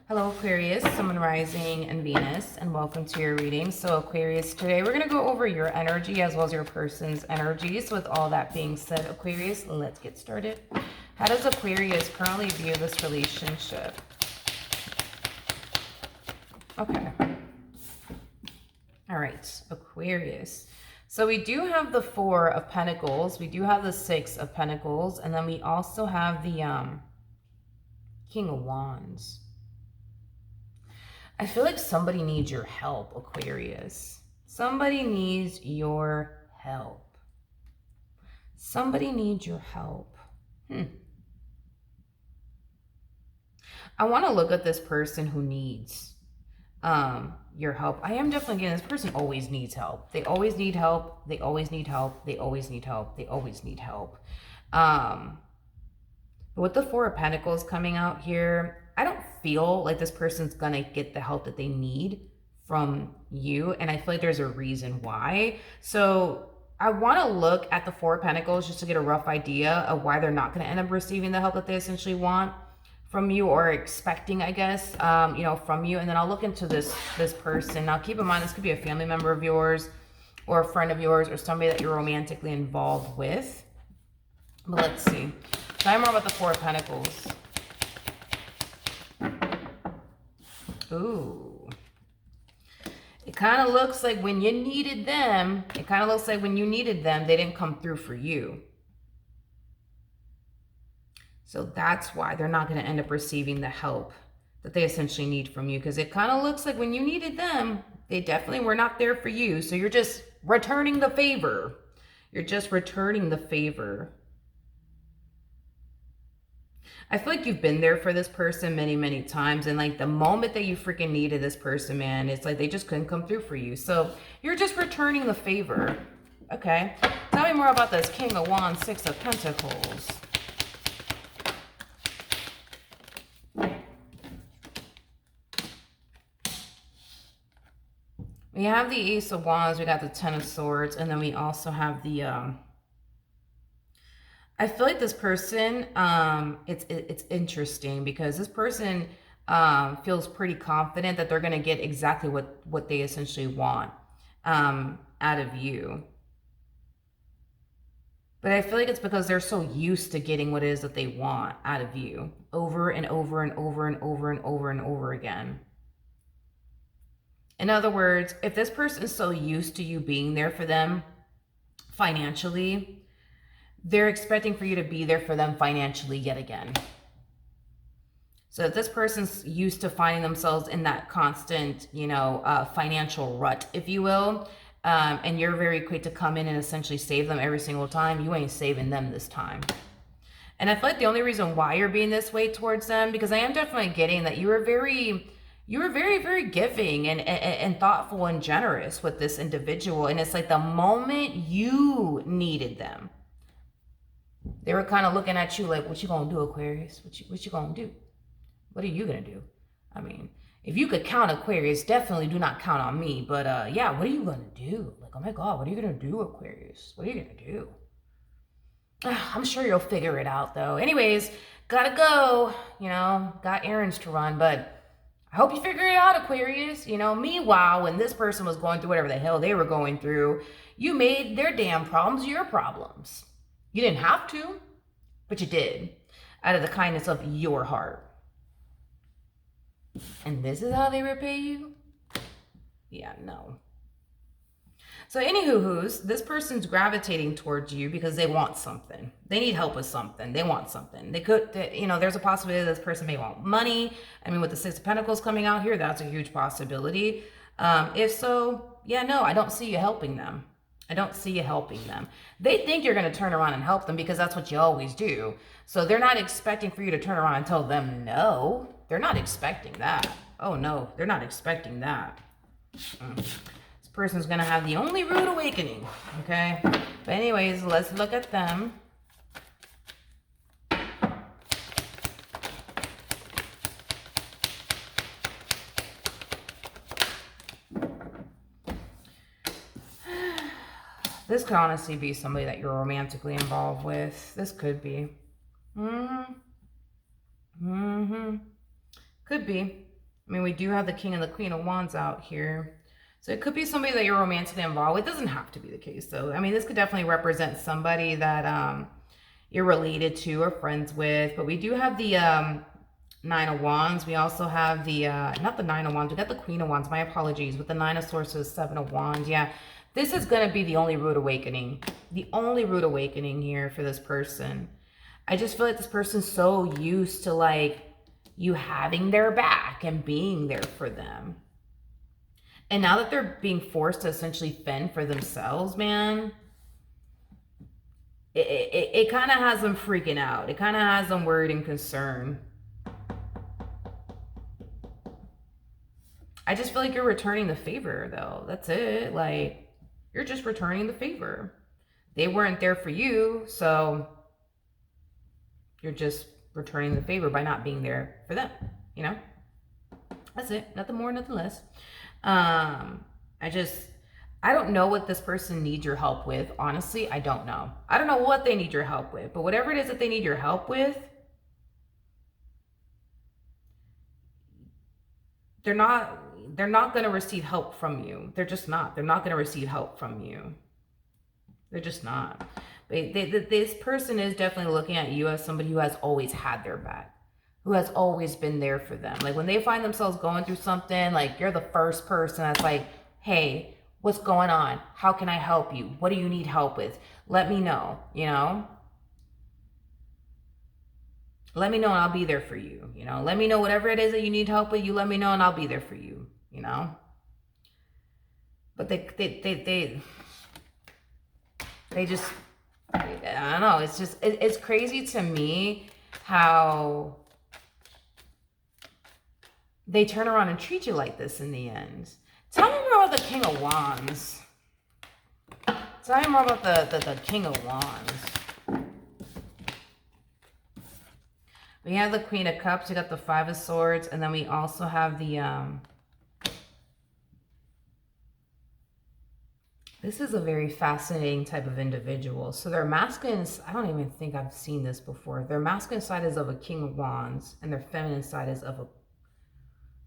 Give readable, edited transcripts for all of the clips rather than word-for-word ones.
Hello Aquarius, Sun, Rising, and Venus, and welcome to your reading. So Aquarius, today we're going to go over your energy as well as your person's energy. So with all that being said, Aquarius, let's get started. How does Aquarius currently view this relationship? Okay. All right, Aquarius. So we do have the Four of Pentacles, we do have the Six of Pentacles, and then we also have the King of Wands. I feel like somebody needs your help, Aquarius. Somebody needs your help. Somebody needs your help. I want to look at this person who needs your help. I am definitely getting this person always needs help. They always need help. They always need help. They always need help. They always need help. But with the Four of Pentacles coming out here, I don't feel like this person's gonna get the help that they need from you, and I feel like there's a reason why. So I want to look at the Four of Pentacles just to get a rough idea of why they're not going to end up receiving the help that they essentially want from you, or expecting, I guess, from you. And then I'll look into this person. Now keep in mind, this could be a family member of yours or a friend of yours or somebody that you're romantically involved with. But let's see. Tell me more about the Four of Pentacles. Ooh. It kind of looks like when you needed them, they didn't come through for you. So that's why they're not going to end up receiving the help that they essentially need from you. Because it kind of looks like when you needed them, they definitely were not there for you. So you're just returning the favor. You're just returning the favor. I feel like you've been there for this person many, many times. And like the moment that you freaking needed this person, man, it's like they just couldn't come through for you. So you're just returning the favor. Okay. Tell me more about this King of Wands, Six of Pentacles. We have the Ace of Wands, we got the Ten of Swords, and then we also have the I feel like this person, it's interesting because this person feels pretty confident that they're going to get exactly what they essentially want out of you. But I feel like it's because they're so used to getting what it is that they want out of you over and over and over and over and over and over again. In other words, if this person is so used to you being there for them financially, they're expecting for you to be there for them financially yet again. So if this person's used to finding themselves in that constant, financial rut, if you will, and you're very quick to come in and essentially save them every single time, you ain't saving them this time. And I feel like the only reason why you're being this way towards them, because I am definitely getting that you were very, very giving and thoughtful and generous with this individual. And it's like the moment you needed them, they were kind of looking at you like, what you gonna do, Aquarius? What you gonna do? What are you gonna do? I mean, if you could count Aquarius, definitely do not count on me. But yeah, what are you gonna do? Like, oh my God, what are you gonna do, Aquarius? What are you gonna do? I'm sure you'll figure it out though. Anyways, gotta go, got errands to run, but I hope you figure it out, Aquarius. Meanwhile, when this person was going through whatever the hell they were going through, you made their damn problems your problems. You didn't have to, but you did, out of the kindness of your heart. And this is how they repay you? Yeah, no. So anywho, this person's gravitating towards you because they want something. They need help with something. They want something. There's a possibility that this person may want money. I mean, with the Six of Pentacles coming out here, that's a huge possibility. If so, yeah, no, I don't see you helping them. I don't see you helping them. They think you're going to turn around and help them because that's what you always do. So they're not expecting for you to turn around and tell them no. They're not expecting that. Oh no, they're not expecting that. This person's going to have the only rude awakening. Okay. But anyways, let's look at them. This could honestly be somebody that you're romantically involved with. This could be. Could be. I mean, we do have the King and the Queen of Wands out here. So it could be somebody that you're romantically involved with. It doesn't have to be the case, though. I mean, this could definitely represent somebody that you're related to or friends with. But we do have the Nine of Wands. We also have the, not the Nine of Wands. We got the Queen of Wands. My apologies. With the Nine of Swords, Seven of Wands. Yeah, this is going to be the only rude awakening. The only rude awakening here for this person. I just feel like this person's so used to, like, you having their back and being there for them. And now that they're being forced to essentially fend for themselves, man, it kind of has them freaking out. It kind of has them worried and concerned. I just feel like you're returning the favor, though. That's it. Like, you're just returning the favor. They weren't there for you, so you're just returning the favor by not being there for them, you know? That's it. Nothing more, nothing less. I don't know what this person needs your help with. Honestly, I don't know. I don't know what they need your help with, but whatever it is that they need your help with, they're not going to receive help from you. They're just not. They're not going to receive help from you. They're just not. This person is definitely looking at you as somebody who has always had their back, who has always been there for them. Like, when they find themselves going through something, like, you're the first person that's like, hey, what's going on? How can I help you? What do you need help with? Let me know, you know? Let me know and I'll be there for you, you know? Let me know whatever it is that you need help with. You let me know and I'll be there for you, you know? But they just, I don't know. It's just, it's crazy to me how they turn around and treat you like this in the end. Tell me more about the King of Wands. Tell me more about the King of Wands. We have the Queen of Cups. We got the Five of Swords. And then we also have the, this is a very fascinating type of individual. So their masculine, I don't even think I've seen this before. Their masculine side is of a King of Wands. And their feminine side is of a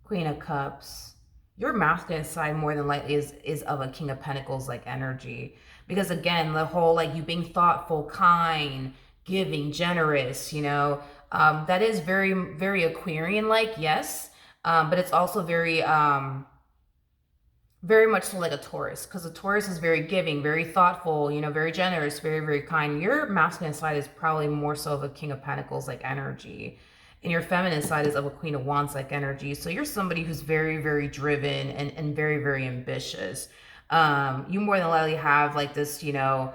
Queen of Cups. Your masculine side more than likely is of a King of Pentacles like energy. Because again, the whole like you being thoughtful, kind, giving, generous, you know, that is very, very Aquarian like, yes. But it's also very much so like a Taurus, because a Taurus is very giving, very thoughtful, you know, very generous, very, very kind. Your masculine side is probably more so of a King of Pentacles like energy. And your feminine side is of a Queen of Wands like energy. So you're somebody who's very, very driven and very, very ambitious. You more than likely have like this, you know,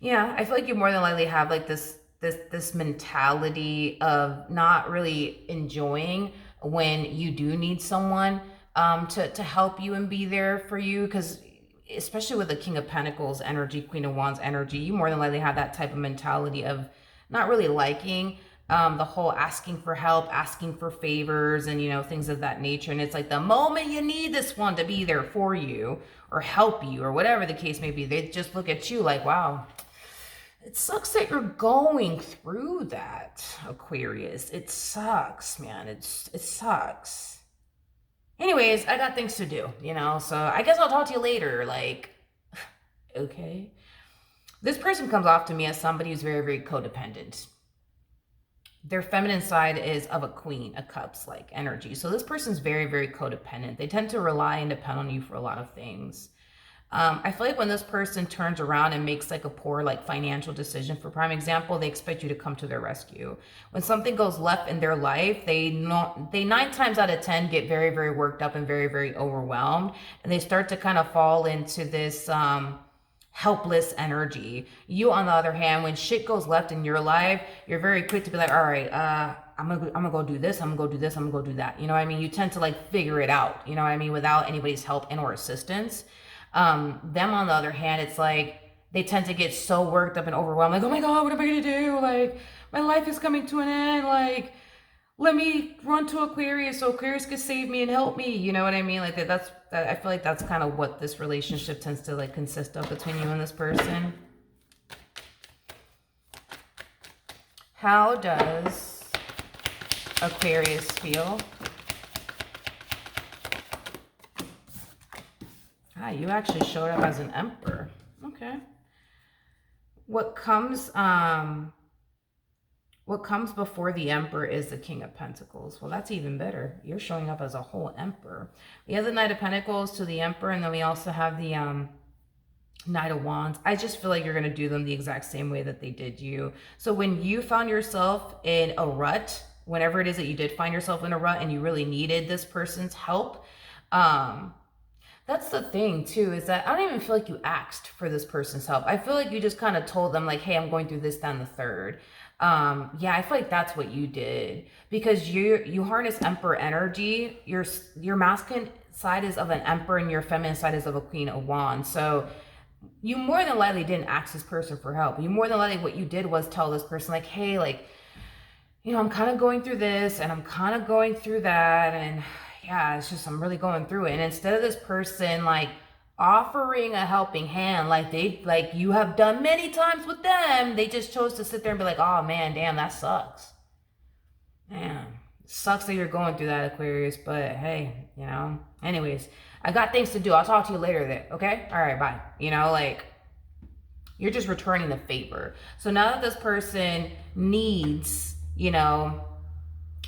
yeah, I feel like you more than likely have like this mentality of not really enjoying when you do need someone to help you and be there for you. Because especially with the King of Pentacles energy, Queen of Wands energy, you more than likely have that type of mentality of not really liking the whole asking for help, asking for favors, and, you know, things of that nature. And it's like the moment you need this one to be there for you or help you or whatever the case may be, they just look at you like, wow, it sucks that you're going through that, Aquarius. It sucks, man. It sucks. Anyways, I got things to do, you know, so I guess I'll talk to you later. Like, okay. This person comes off to me as somebody who's very, very codependent. Their feminine side is of a Queen of Cups like energy. So this person's very, very codependent. They tend to rely and depend on you for a lot of things. I feel like when this person turns around and makes like a poor like financial decision, for prime example, they expect you to come to their rescue. When something goes left in their life, they 9 times out of 10 get very, very worked up and very, very overwhelmed. And they start to kind of fall into this helpless energy. You, on the other hand, when shit goes left in your life, you're very quick to be like, all right, I'm gonna go do this, I'm gonna go do this, I'm gonna go do that. You know what I mean? You tend to like figure it out, you know what I mean, without anybody's help and or assistance. Them, on the other hand, it's like they tend to get so worked up and overwhelmed, like, oh my God, what am I gonna do? Like, my life is coming to an end. Like, let me run to Aquarius so Aquarius can save me and help me. You know what I mean? Like that, I feel like that's kind of what this relationship tends to like consist of between you and this person. How does Aquarius feel? Ah, you actually showed up as an Emperor. Okay. What comes before the Emperor is the King of Pentacles. Well, that's even better. You're showing up as a whole Emperor. We have the Knight of Pentacles to the Emperor, and then we also have the Knight of Wands. I just feel like you're going to do them the exact same way that they did you. So when you found yourself in a rut, whenever it is that you did find yourself in a rut and you really needed this person's help, that's the thing too, is that I don't even feel like you asked for this person's help. I feel like you just kind of told them like, hey, I'm going through this, down the third. Yeah, I feel like that's what you did, because you harness Emperor energy. Your masculine side is of an Emperor and your feminine side is of a Queen of Wands. So you more than likely didn't ask this person for help. You more than likely what you did was tell this person like, hey, like, you know, I'm kind of going through this and I'm kind of going through that, and yeah, it's just, I'm really going through it. And instead of this person like offering a helping hand like you have done many times with them, they just chose to sit there and be like, oh man, damn, that sucks. Man, it sucks that you're going through that, Aquarius, but hey, you know, anyways, I got things to do. I'll talk to you later then, okay? All right, bye. You know, like, you're just returning the favor. So now that this person needs, you know,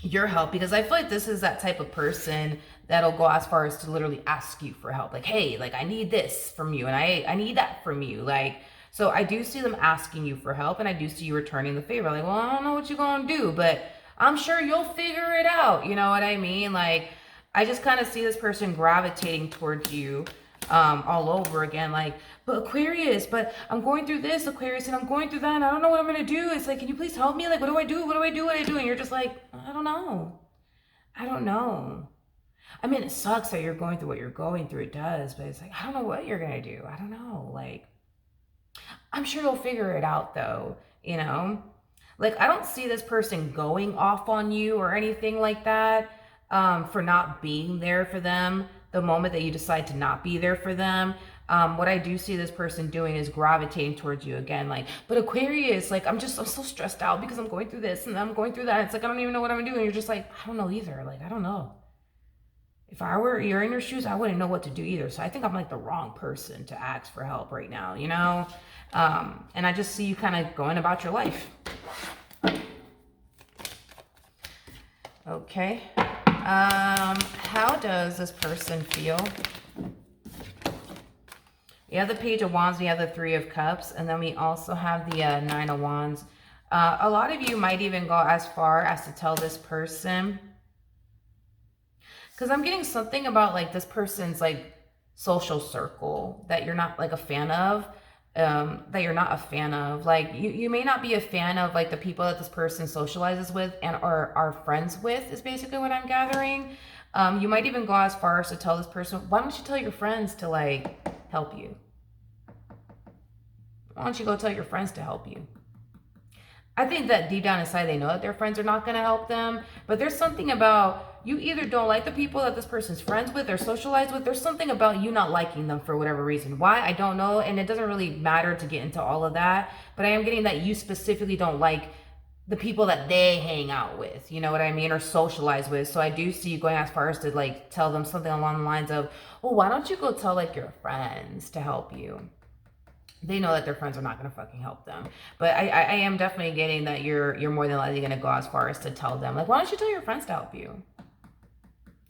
your help, because I feel like this is that type of person that'll go as far as to literally ask you for help. Like, hey, like, I need this from you, and I need that from you. Like, so I do see them asking you for help, and I do see you returning the favor. Like, well, I don't know what you're gonna do, but I'm sure you'll figure it out. You know what I mean? Like, I just kind of see this person gravitating towards you all over again. Like, but Aquarius, but I'm going through this, Aquarius, and I'm going through that, and I don't know what I'm going to do. It's like, can you please help me? Like, what do I do? What do I do? What do I do? And you're just like, I don't know. I don't know. I mean, it sucks that you're going through what you're going through. It does. But it's like, I don't know what you're going to do. I don't know. Like, I'm sure you'll figure it out, though, you know? Like, I don't see this person going off on you or anything like that. For not being there for them the moment that you decide to not be there for them. What I do see this person doing is gravitating towards you again. Like, but Aquarius, like, I'm so stressed out because I'm going through this and I'm going through that. It's like, I don't even know what I'm doing. You're just like, I don't know either. Like, I don't know. If you're in your shoes, I wouldn't know what to do either. So I think I'm like the wrong person to ask for help right now, you know? And I just see you kind of going about your life. Okay. How does this person feel? We have the Page of Wands, we have the Three of Cups, and then we also have the Nine of Wands. A lot of you might even go as far as to tell this person, because I'm getting something about like this person's like social circle that you're not like a fan of. Like you may not be a fan of like the people that this person socializes with and are friends with, is basically what I'm gathering. You might even go as far as to tell this person, why don't you tell your friends to like help you? Why don't you go tell your friends to help you? I think that deep down inside they know that their friends are not going to help them, but there's something about you either don't like the people that this person's friends with or socialized with. There's something about you not liking them for whatever reason. Why? I don't know, and it doesn't really matter to get into all of that, but I am getting that you specifically don't like the people that they hang out with, you know what I mean, or socialize with. So I do see you going as far as to like tell them something along the lines of, oh, why don't you go tell like your friends to help you? They know that their friends are not going to fucking help them. But I am definitely getting that you're more than likely going to go as far as to tell them, like, why don't you tell your friends to help you?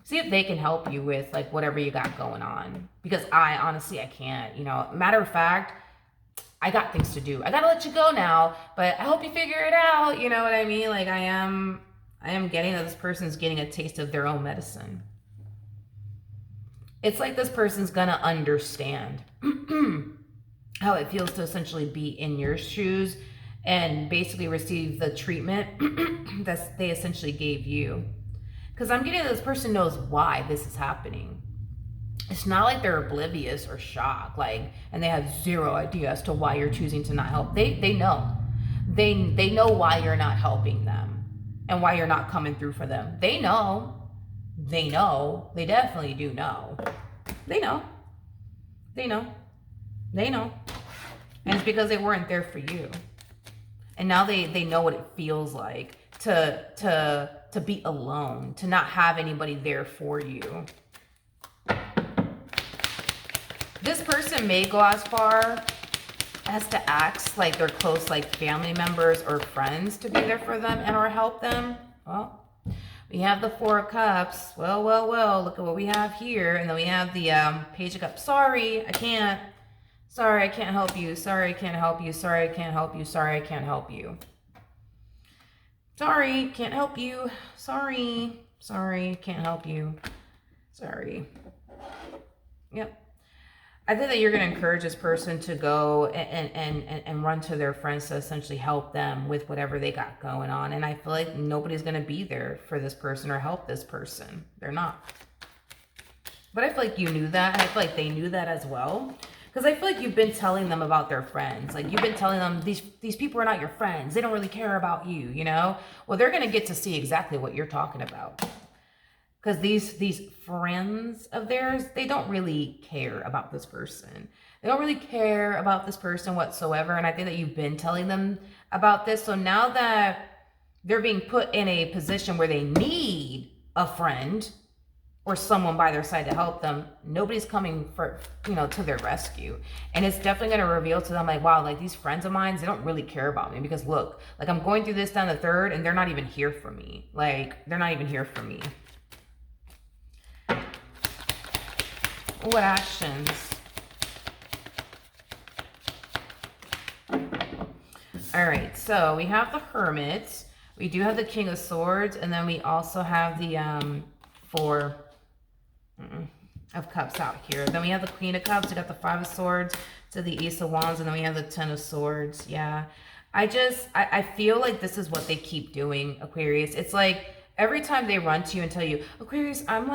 See if they can help you with, like, whatever you got going on. Because honestly, I can't. You know, matter of fact, I got things to do. I got to let you go now, but I hope you figure it out. You know what I mean? Like, I am getting that this person's getting a taste of their own medicine. It's like this person's going to understand how it feels to essentially be in your shoes and basically receive the treatment that they essentially gave you. Because I'm getting that this person knows why this is happening. It's not like they're oblivious or shocked, like, and they have zero idea as to why you're choosing to not help. They know. They know why you're not helping them and why you're not coming through for them. They know. They know. They definitely do know. They know. They know. They know. And it's because they weren't there for you. And now they know what it feels like to to be alone, to not have anybody there for you. This person may go as far as to act like they're close, like family members or friends, to be there for them and or help them. Well, we have the Four of Cups. Well, look at what we have here. And then we have the Page of Cups. Sorry, I can't. Sorry, I can't help you. Sorry, I can't help you. Sorry, I can't help you. Sorry, I can't help you. Sorry, can't help you. Sorry, can't help you. Sorry. Yep. I think that you're going to encourage this person to go and run to their friends to essentially help them with whatever they got going on. And I feel like nobody's going to be there for this person or help this person. They're not. But I feel like you knew that. And I feel like they knew that as well. Because I feel like you've been telling them about their friends. Like, you've been telling them these people are not your friends. They don't really care about you, you know? Well, they're going to get to see exactly what you're talking about. Because these friends of theirs, they don't really care about this person. They don't really care about this person whatsoever. And I think that you've been telling them about this. So now that they're being put in a position where they need a friend or someone by their side to help them, nobody's coming for, to their rescue. And it's definitely going to reveal to them, like, wow, like, these friends of mine, they don't really care about me. Because look, like, I'm going through this down the third and they're not even here for me. Like, they're not even here for me. What actions? All right, so we have the Hermit. We do have the King of Swords, and then we also have the Four of Cups out here. Then we have the Queen of Cups. We got the Five of Swords to the Ace of Wands, and then we have the Ten of Swords. Yeah, I feel like this is what they keep doing, Aquarius. It's like every time they run to you and tell you, Aquarius, I'm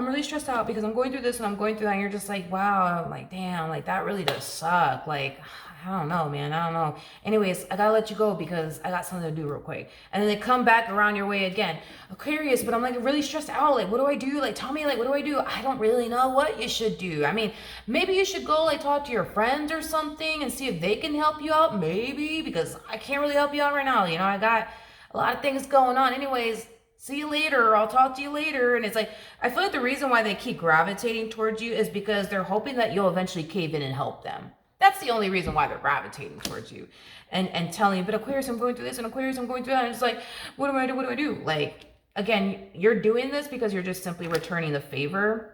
really stressed out because I'm going through this and I'm going through that. And you're just like, wow, I'm like, damn, like, that really does suck. Like, I don't know, man. I don't know. Anyways, I gotta let you go because I got something to do real quick. And then they come back around your way again. Aquarius, but I'm like really stressed out. Like, what do I do? Like, tell me, like, what do I do? I don't really know what you should do. I mean, maybe you should go like talk to your friends or something and see if they can help you out. Maybe, because I can't really help you out right now. I got a lot of things going on. Anyways, see you later, or I'll talk to you later. And it's like, I feel like the reason why they keep gravitating towards you is because they're hoping that you'll eventually cave in and help them. That's the only reason why they're gravitating towards you and telling you, but Aquarius, I'm going through this, and Aquarius, I'm going through that. And it's like, what do I do? What do I do? Like, again, you're doing this because you're just simply returning the favor,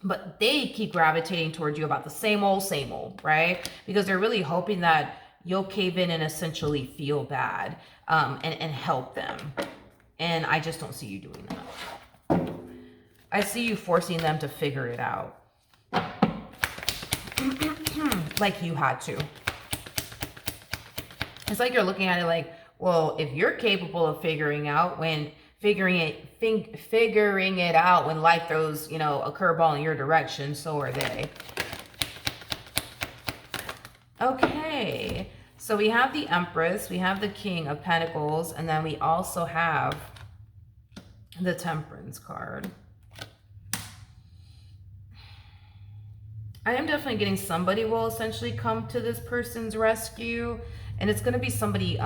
but they keep gravitating towards you about the same old, right? Because they're really hoping that you'll cave in and essentially feel bad and help them. And I just don't see you doing that. I see you forcing them to figure it out. Like you had to. It's like you're looking at it like, well, if you're capable of figuring it out when life throws, a curveball in your direction, so are they. Okay. So we have the Empress, we have the King of Pentacles, and then we also have the Temperance card. I am definitely getting somebody will essentially come to this person's rescue, and it's going to be somebody,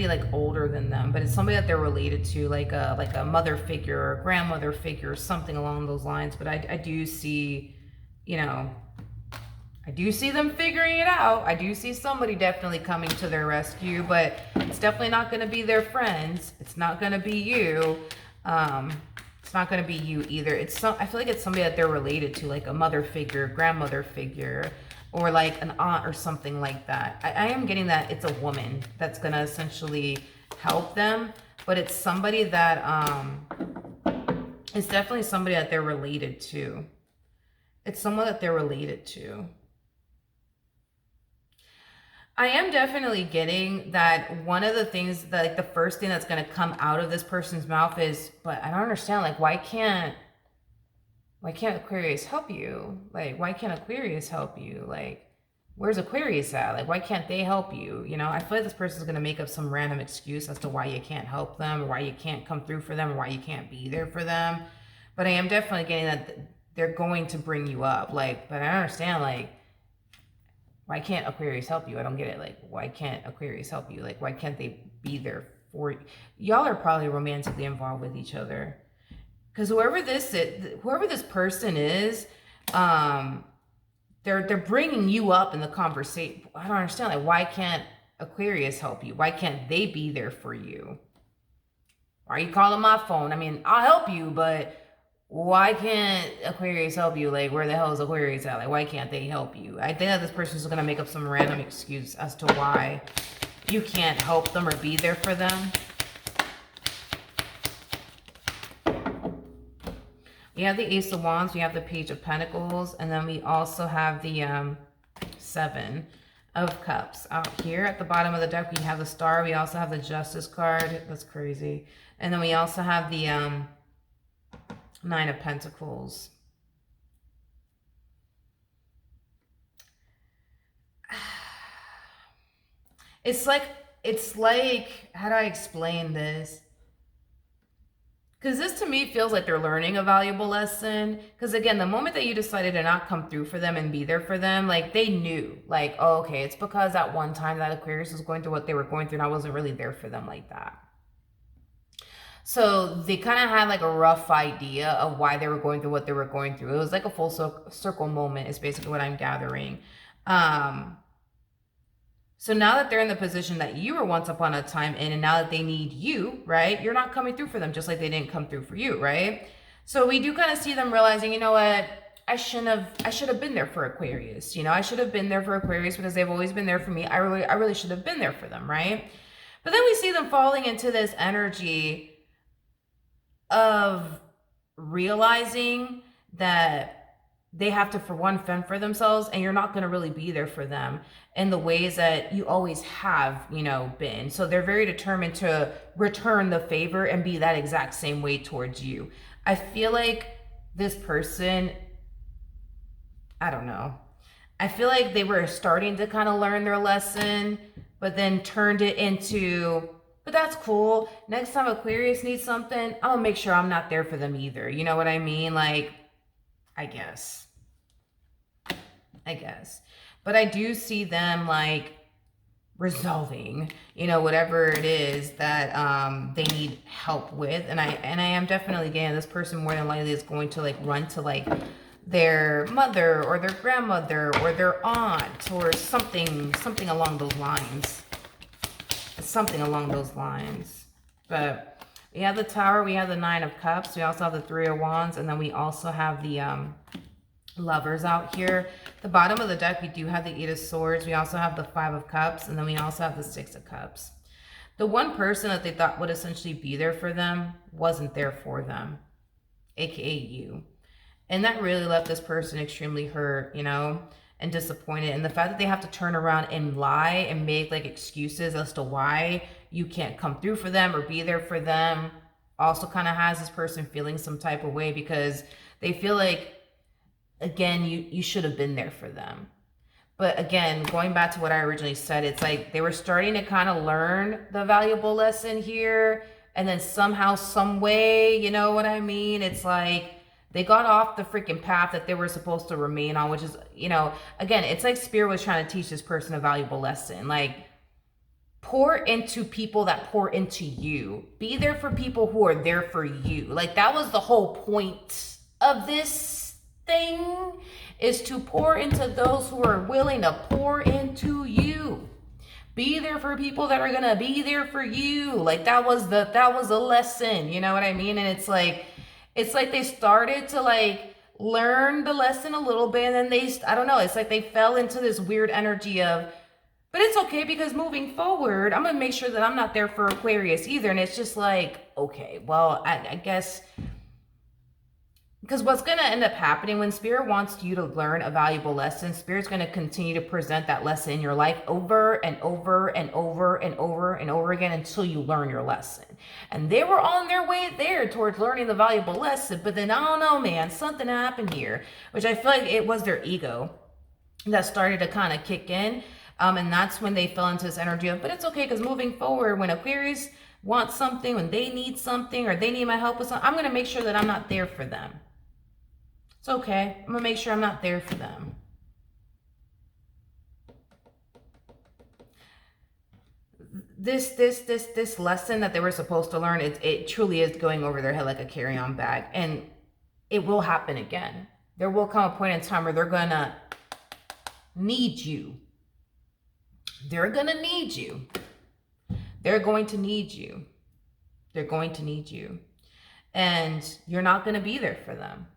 like older than them, but it's somebody that they're related to, like a mother figure or a grandmother figure, something along those lines. But I do see, I do see them figuring it out. I do see somebody definitely coming to their rescue, but it's definitely not going to be their friends. It's not going to be you. It's not going to be you either. I feel like it's somebody that they're related to, like a mother figure, grandmother figure, or like an aunt or something like that. I am getting that it's a woman that's going to essentially help them, but it's somebody that, it's definitely somebody that they're related to. It's someone that they're related to. I am definitely getting that one of the things that, like, the first thing that's going to come out of this person's mouth is, but I don't understand, like, why can't Aquarius help you? Like, why can't Aquarius help you? Like, where's Aquarius at? Like, why can't they help you? I feel like this person's going to make up some random excuse as to why you can't help them, or why you can't come through for them, or why you can't be there for them. But I am definitely getting that they're going to bring you up. Like, but I don't understand, like, why can't Aquarius help you? I don't get it. Like, why can't Aquarius help you? Like, why can't they be there for you? Y'all are probably romantically involved with each other. Because whoever this person is, they're bringing you up in the conversation. I don't understand. Like, why can't Aquarius help you? Why can't they be there for you? Why are you calling my phone? I mean, I'll help you, but why can't Aquarius help you? Like, where the hell is Aquarius at? Like, why can't they help you? I think that this person's going to make up some random excuse as to why you can't help them or be there for them. We have the Ace of Wands, we have the Page of Pentacles, and then we also have the Seven of Cups. Out here at the bottom of the deck, we have the Star. We also have the Justice card. That's crazy. And then we also have the Nine of Pentacles. It's like, how do I explain this? Because this to me feels like they're learning a valuable lesson. Because again, the moment that you decided to not come through for them and be there for them, like they knew, like, oh, okay, it's because at one time that Aquarius was going through what they were going through and I wasn't really there for them like that. So they kind of had like a rough idea of why they were going through what they were going through. It was like a full circle moment is basically what I'm gathering. So now that they're in the position that you were once upon a time in, and now that they need you, right? You're not coming through for them just like they didn't come through for you, right? So we do kind of see them realizing, you know what? I should have been there for Aquarius. You know, I should have been there for Aquarius because they've always been there for me. I really should have been there for them, right? But then we see them falling into this energy of realizing that they have to, for one, fend for themselves, and you're not going to really be there for them in the ways that you always have, you know, been. So they're very determined to return the favor and be that exact same way towards you. I feel like this person, I don't know. I feel like they were starting to kind of learn their lesson, but then turned it into, but that's cool. Next time Aquarius needs something, I'm gonna make sure I'm not there for them either. You know what I mean? Like, I guess. But I do see them like resolving, you know, whatever it is that they need help with. And I am definitely getting this person more than likely is going to like run to like their mother or their grandmother or their aunt or something along those lines. Something along those lines. But we have the Tower, we have the Nine of Cups, we also have the Three of Wands, and then we also have the Lovers out here. The bottom of the deck, we do have the Eight of Swords, we also have the Five of Cups, and then we also have the Six of Cups. The one person that they thought would essentially be there for them wasn't there for them, aka you. And that really left this person extremely hurt, you know, and disappointed. And the fact that they have to turn around and lie and make like excuses as to why you can't come through for them or be there for them also kind of has this person feeling some type of way, because they feel like, again, you should have been there for them. But again, going back to what I originally said, it's like they were starting to kind of learn the valuable lesson here, and then somehow, some way, you know what I mean? It's like they got off the freaking path that they were supposed to remain on, which is, you know, again, it's like Spirit was trying to teach this person a valuable lesson. Like, pour into people that pour into you. Be there for people who are there for you. Like, that was the whole point of this thing, is to pour into those who are willing to pour into you. Be there for people that are gonna be there for you. Like, that was the lesson, you know what I mean? And it's like they started to like learn the lesson a little bit, and then I don't know, it's like they fell into this weird energy of, but it's okay because moving forward, I'm gonna make sure that I'm not there for Aquarius either. And it's just like, okay, well, I guess, because what's going to end up happening when Spirit wants you to learn a valuable lesson, Spirit's going to continue to present that lesson in your life over and over and over and over and over again until you learn your lesson. And they were on their way there towards learning the valuable lesson, but then, I don't know, man, something happened here, which I feel like it was their ego that started to kind of kick in. And that's when they fell into this energy of, but it's okay because moving forward, when Aquarius wants something, when they need something, or they need my help with something, I'm going to make sure that I'm not there for them. It's okay. I'm going to make sure I'm not there for them. this lesson that they were supposed to learn, it truly is going over their head like a carry-on bag. And it will happen again. There will come a point in time where they're gonna need you. They're gonna need you. They're going to need you. They're going to need you. And you're not gonna be there for them.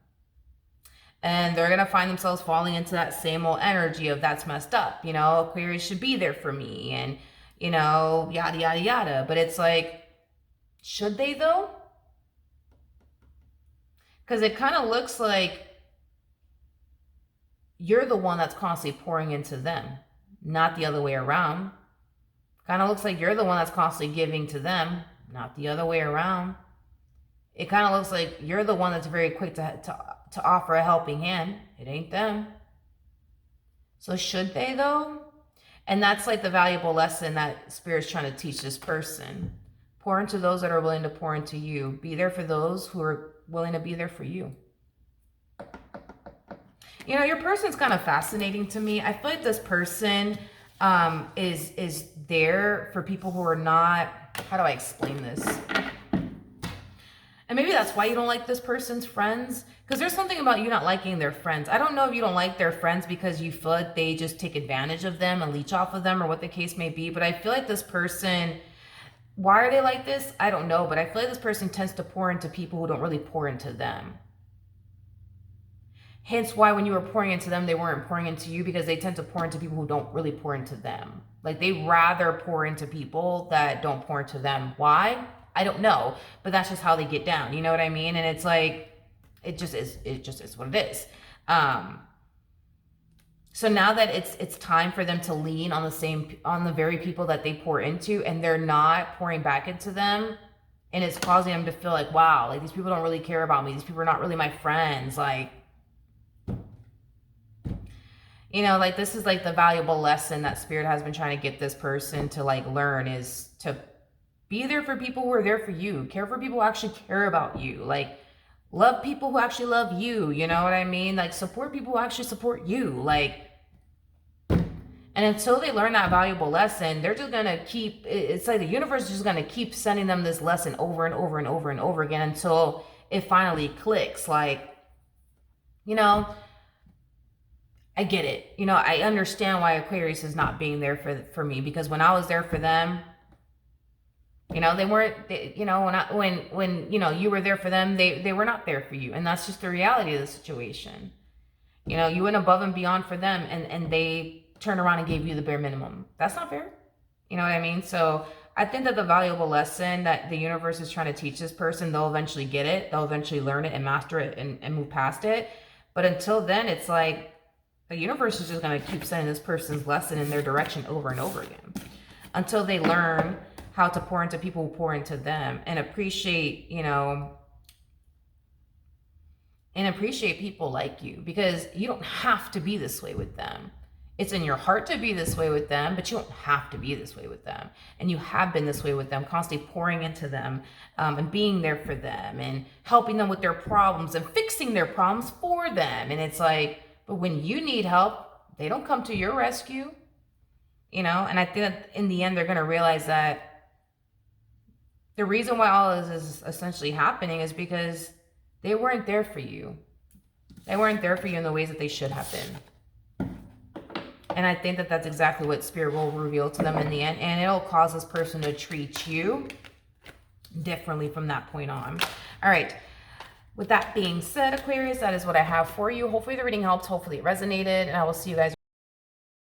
And they're gonna find themselves falling into that same old energy of that's messed up. You know, Aquarius should be there for me, and you know, yada, yada, yada. But it's like, should they though? Because it kind of looks like you're the one that's constantly pouring into them, not the other way around. Kind of looks like you're the one that's constantly giving to them, not the other way around. It kind of looks like you're the one that's very quick to offer a helping hand. It ain't them. So should they though? And that's like the valuable lesson that Spirit's trying to teach this person. Pour into those that are willing to pour into you. Be there for those who are willing to be there for you. You know, your person's kind of fascinating to me. I feel like this person is there for people who are not, how do I explain this? And maybe that's why you don't like this person's friends. Because there's something about you not liking their friends. I don't know if you don't like their friends because you feel like they just take advantage of them and leech off of them or what the case may be. But I feel like this person, why are they like this? I don't know. But I feel like this person tends to pour into people who don't really pour into them. Hence why when you were pouring into them, they weren't pouring into you, because they tend to pour into people who don't really pour into them. Like they rather pour into people that don't pour into them. Why? I don't know, but that's just how they get down. You know what I mean? And it's like, it just is what it is. So now that it's time for them to lean on the very people that they pour into, and they're not pouring back into them, and it's causing them to feel like, wow, like these people don't really care about me. These people are not really my friends. Like, you know, like this is like the valuable lesson that Spirit has been trying to get this person to like learn, is to be there for people who are there for you. Care for people who actually care about you. Like, love people who actually love you. You know what I mean? Like, support people who actually support you. Like, and until they learn that valuable lesson, they're just going to keep, it's like the universe is just going to keep sending them this lesson over and over and over and over again until it finally clicks. Like, you know, I get it. You know, I understand why Aquarius is not being there for me, because when I was there for them, you know, they weren't, you know, when you know, you were there for them, they were not there for you. And that's just the reality of the situation. You know, you went above and beyond for them, and they turned around and gave you the bare minimum. That's not fair. You know what I mean? So I think that the valuable lesson that the universe is trying to teach this person, they'll eventually get it. They'll eventually learn it and master it and move past it. But until then, it's like the universe is just going to keep sending this person's lesson in their direction over and over again until they learn how to pour into people who pour into them, and appreciate, you know, and appreciate people like you, because you don't have to be this way with them. It's in your heart to be this way with them, but you don't have to be this way with them. And you have been this way with them, constantly pouring into them, and being there for them and helping them with their problems and fixing their problems for them. And it's like, but when you need help, they don't come to your rescue, you know? And I think that in the end, they're going to realize that the reason why all of this is essentially happening is because they weren't there for you. They weren't there for you in the ways that they should have been. And I think that that's exactly what Spirit will reveal to them in the end. And it'll cause this person to treat you differently from that point on. All right. With that being said, Aquarius, that is what I have for you. Hopefully the reading helped. Hopefully it resonated. And I will see you guys